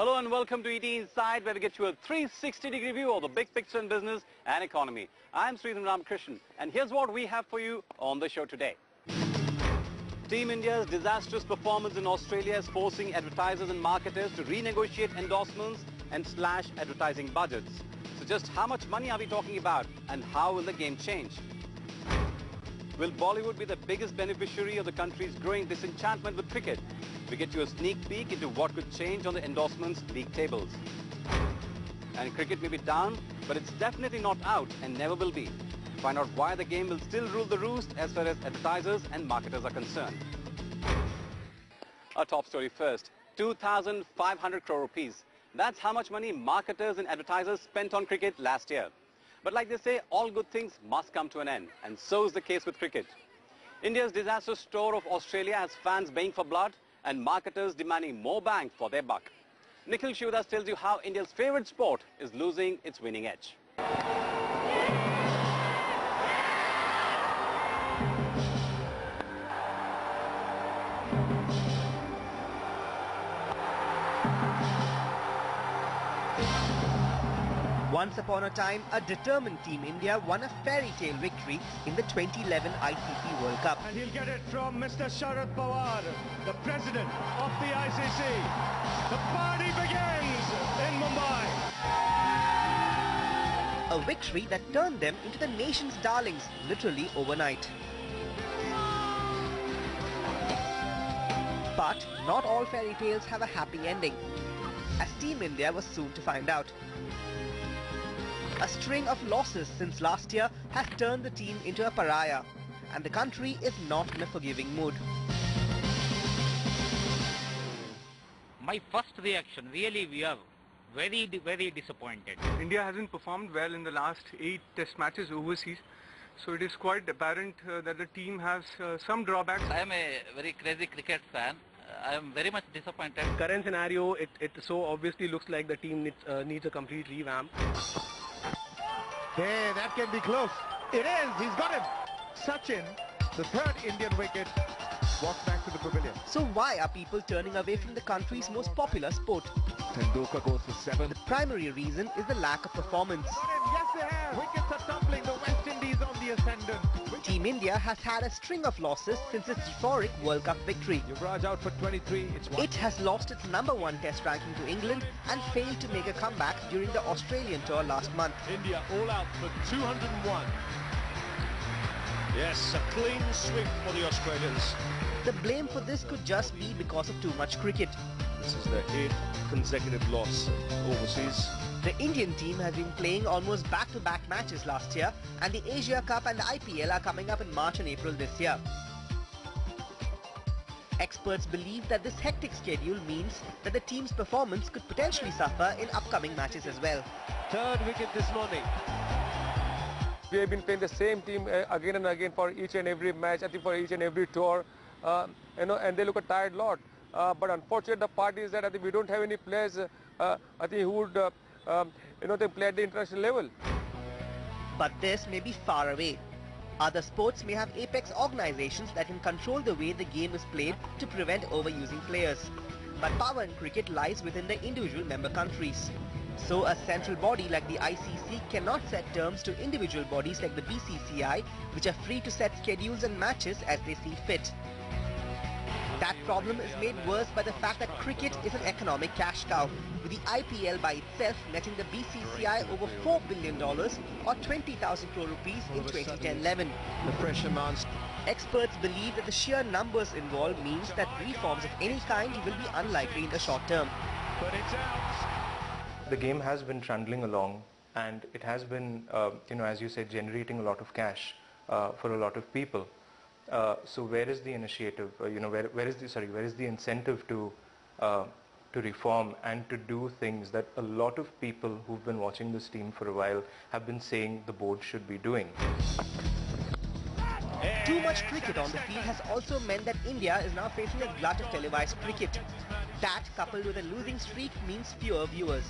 Hello and welcome to ET Inside, where we get you a 360-degree view of the big picture in business and economy. I'm Sridhar Ramakrishnan, and here's what we have for you on the show today. Team India's disastrous performance in Australia is forcing advertisers and marketers to renegotiate endorsements and slash advertising budgets. So just how much money are we talking about, and how will the game change? Will Bollywood be the biggest beneficiary of the country's growing disenchantment with cricket? We get you a sneak peek into what could change on the endorsements league tables. And cricket may be down, but it's definitely not out and never will be. Find out why the game will still rule the roost as far as advertisers and marketers are concerned. Our top story first, 2,500 crore rupees. That's how much money marketers and advertisers spent on cricket last year. But like they say, all good things must come to an end, and so is the case with cricket. India's disastrous tour of Australia has fans baying for blood and marketers demanding more bang for their buck. Nikhil Sivadas tells you how India's favorite sport is losing its winning edge. Once upon a time, a determined Team India won a fairy tale victory in the 2011 ICC World Cup. And he'll get it from Mr. Sharad Pawar, the president of the ICC. The party begins in Mumbai. A victory that turned them into the nation's darlings literally overnight. But not all fairy tales have a happy ending, as Team India was soon to find out. A string of losses since last year has turned the team into a pariah, and the country is not in a forgiving mood. My first reaction, really we are very disappointed. India hasn't performed well in the last 8 test matches overseas, so it is quite apparent that the team has some drawbacks. I am a very crazy cricket fan. I am very much disappointed. Current scenario, it so obviously looks like the team needs a complete revamp. Hey, that can be close. It is. He's got him. Sachin, the third Indian wicket, walks back to the pavilion. So why are people turning away from the country's most popular sport? Tendulkar goes for 7. The primary reason is the lack of performance. Yes, they have. Wickets are tumbling. The West Indies on the ascendant. Team India has had a string of losses since its euphoric World Cup victory. Yuvraj out for 23. It has lost its #1 test ranking to England and failed to make a comeback during the Australian tour last month. India all out for 201. Yes, a clean sweep for the Australians. The blame for this could just be because of too much cricket. This is their 8th consecutive loss overseas. The Indian team has been playing almost back-to-back matches last year, and the Asia Cup and the IPL are coming up in March and April this year. Experts believe that this hectic schedule means that the team's performance could potentially suffer in upcoming matches as well. Third wicket this morning. We have been playing the same team again and again for each and every match, I think for each and every tour, and they look a tired lot. But unfortunately, the part is that I think we don't have any players, I think, who would they play at the international level. But this may be far away. Other sports may have apex organizations that can control the way the game is played to prevent overusing players. But power in cricket lies within the individual member countries. So a central body like the ICC cannot set terms to individual bodies like the BCCI, which are free to set schedules and matches as they see fit. That problem is made worse by the fact that cricket is an economic cash cow, with the IPL by itself netting the BCCI over $4 billion or 20,000 crore rupees in 2010-11. The pressure mounts. Experts believe that the sheer numbers involved means that reforms of any kind will be unlikely in the short term. But it's out. The game has been trundling along, and it has been, as you said, generating a lot of cash for a lot of people. So where is the initiative? Where is the incentive to reform and to do things that a lot of people who've been watching this team for a while have been saying the board should be doing? Too much cricket on the field has also meant that India is now facing a glut of televised cricket. That, coupled with a losing streak, means fewer viewers.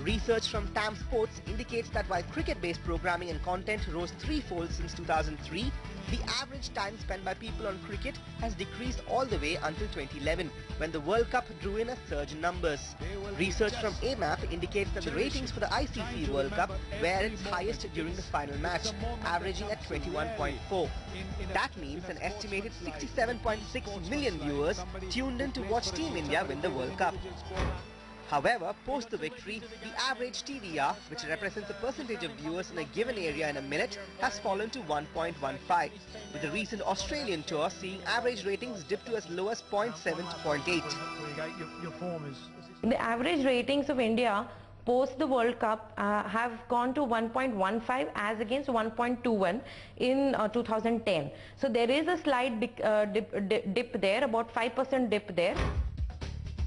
Research from TAM Sports indicates that while cricket-based programming and content rose threefold since 2003, The average time spent by people on cricket has decreased all the way until 2011, when the World Cup drew in a surge in numbers. Research from AMAP indicates that the ratings for the ICC World Cup were at its highest during the final match, averaging at 21.4. That means an estimated 67.6 million viewers tuned in to watch Team India win the World Cup. However, post the victory, the average TDR, which represents the percentage of viewers in a given area in a minute, has fallen to 1.15, with the recent Australian tour seeing average ratings dip to as low as 0.7 to 0.8. The average ratings of India post the World Cup have gone to 1.15 as against 1.21 in 2010. So there is a slight dip there, about 5% dip there.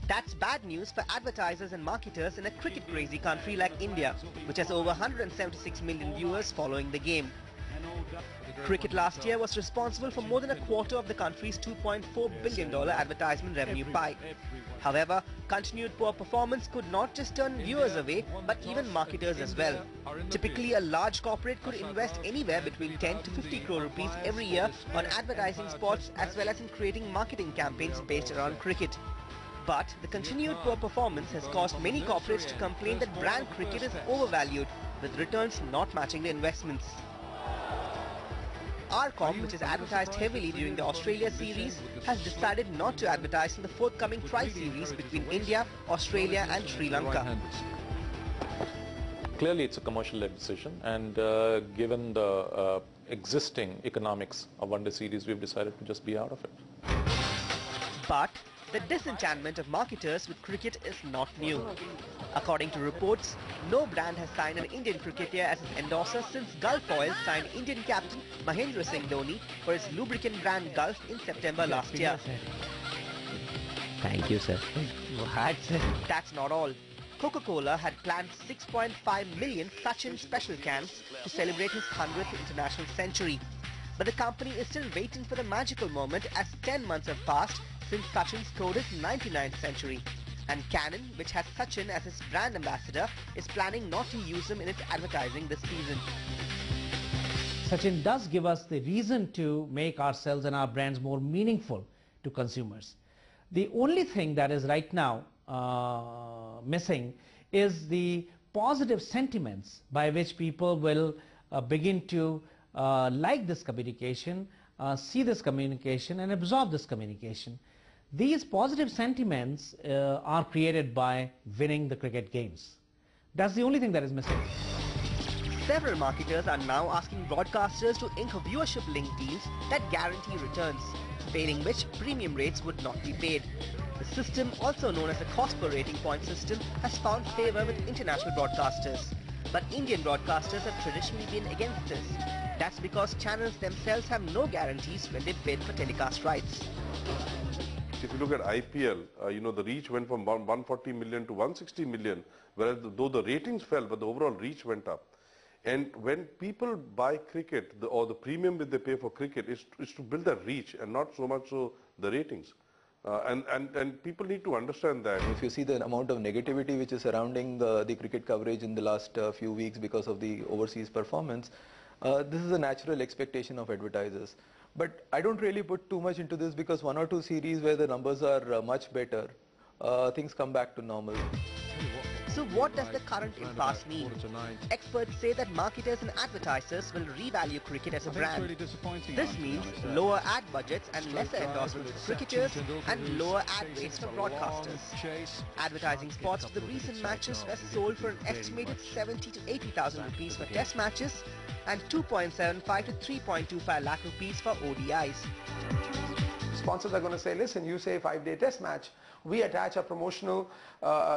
That's bad news for advertisers and marketers in a cricket-crazy country like India, which has over 176 million viewers following the game. Cricket last year was responsible for more than a quarter of the country's $2.4 billion advertisement revenue pie. However, continued poor performance could not just turn viewers away, but even marketers as well. Typically, a large corporate could invest anywhere between 10 to 50 crore rupees every year on advertising spots as well as in creating marketing campaigns based around cricket. But the continued poor performance has caused many corporates to complain that brand cricket is overvalued, with returns not matching the investments. RCOM, which has advertised heavily during the Australia series, has decided not to advertise in the forthcoming tri-series between India, Australia and Sri Lanka. Clearly it's a commercial-led decision, and given the existing economics of one-day series, we've decided to just be out of it. But the disenchantment of marketers with cricket is not new. According to reports, no brand has signed an Indian cricketer as an endorser since Gulf Oil signed Indian captain Mahendra Singh Dhoni for its lubricant brand Gulf in September last year. Thank you, sir. That's not all. Coca-Cola had planned 6.5 million Sachin special cans to celebrate his 100th international century. But the company is still waiting for the magical moment, as 10 months have passed since Sachin scored his 99th century. And Canon, which has Sachin as its brand ambassador, is planning not to use him in its advertising this season. Sachin does give us the reason to make ourselves and our brands more meaningful to consumers. The only thing that is right now missing is the positive sentiments by which people will begin to like this communication, see this communication and absorb this communication. These positive sentiments are created by winning the cricket games. That's the only thing that is missing. Several marketers are now asking broadcasters to ink viewership-linked deals that guarantee returns, failing which premium rates would not be paid. The system, also known as the cost per rating point system, has found favour with international broadcasters. But Indian broadcasters have traditionally been against this. That's because channels themselves have no guarantees when they bid for telecast rights. If you look at IPL, the reach went from 140 million to 160 million, whereas though the ratings fell, but the overall reach went up. And when people buy cricket, or the premium that they pay for cricket is to build the reach and not so much so the ratings. And people need to understand that. If you see the amount of negativity which is surrounding the cricket coverage in the last few weeks because of the overseas performance, this is a natural expectation of advertisers. But I don't really put too much into this, because one or two series where the numbers are much better, things come back to normal. So what does the current impasse mean? Experts say that marketers and advertisers will revalue cricket as a brand. This means lower ad budgets and lesser endorsements for cricketers and lower ad rates for broadcasters. Advertising spots for the recent matches were sold for an estimated 70 to 80,000 rupees for test matches and 2.75 to 3.25 lakh rupees for ODIs. Sponsors are going to say, listen, you say 5-day test match, we attach our promotional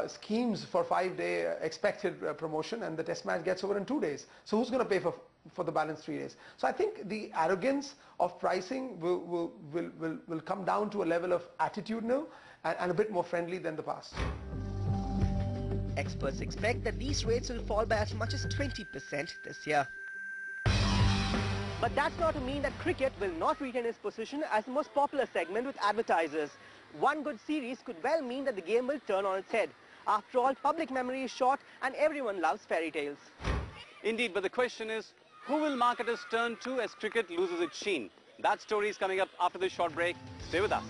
schemes for 5-day expected promotion, and the test match gets over in 2 days. So who's going to pay for the balance 3 days? So I think the arrogance of pricing will come down to a level of attitudinal and a bit more friendly than the past. Experts expect that these rates will fall by as much as 20% this year. But that's not to mean that cricket will not retain its position as the most popular segment with advertisers. One good series could well mean that the game will turn on its head. After all, public memory is short and everyone loves fairy tales. Indeed, but the question is, Who will marketers turn to as cricket loses its sheen? That story is coming up after this short break. Stay with us.